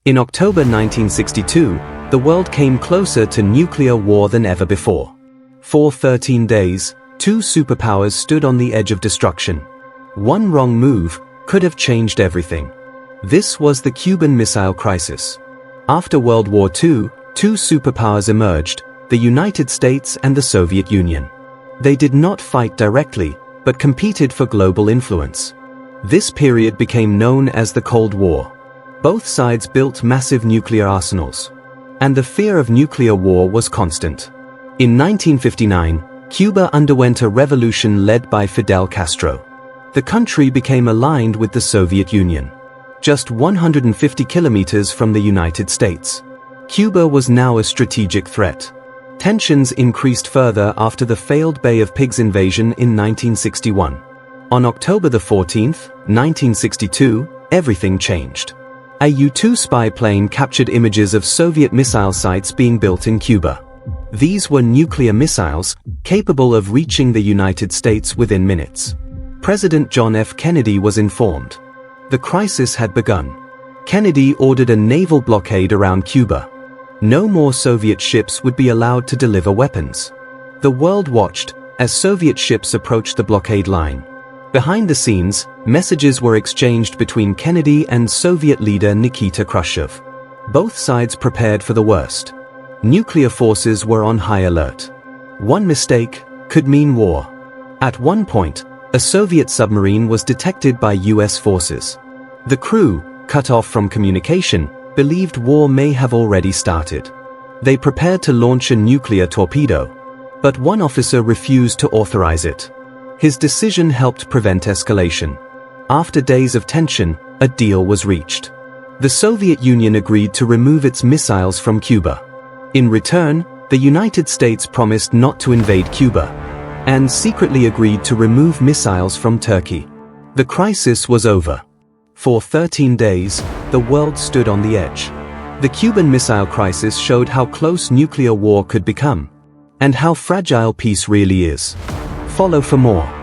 In October 1962, the world came closer to nuclear war than ever before. For 13 days, two superpowers stood on the edge of destruction. One wrong move could have changed everything. This was the Cuban Missile Crisis. After World War II, two superpowers emerged, the United States and the Soviet Union. They did not fight directly, but competed for global influence. This period became known as the Cold War. Both sides built massive nuclear arsenals, and the fear of nuclear war was constant. In 1959, Cuba underwent a revolution led by Fidel Castro. The country became aligned with the Soviet Union. Just 150 kilometers from the United States, Cuba was now a strategic threat. Tensions increased further after the failed Bay of Pigs invasion in 1961. On October 14, 1962, everything changed. A U-2 spy plane captured images of Soviet missile sites being built in Cuba. These were nuclear missiles, capable of reaching the United States within minutes. President John F. Kennedy was informed. The crisis had begun. Kennedy ordered a naval blockade around Cuba. No more Soviet ships would be allowed to deliver weapons. The world watched as Soviet ships approached the blockade line. Behind the scenes, messages were exchanged between Kennedy and Soviet leader Nikita Khrushchev. Both sides prepared for the worst. Nuclear forces were on high alert. One mistake could mean war. At one point, a Soviet submarine was detected by US forces. The crew, cut off from communication, believed war may have already started. They prepared to launch a nuclear torpedo, but one officer refused to authorize it. His decision helped prevent escalation. After days of tension, a deal was reached. The Soviet Union agreed to remove its missiles from Cuba. In return, the United States promised not to invade Cuba, and secretly agreed to remove missiles from Turkey. The crisis was over. For 13 days, the world stood on the edge. The Cuban Missile Crisis showed how close nuclear war could become, and how fragile peace really is. Follow for more.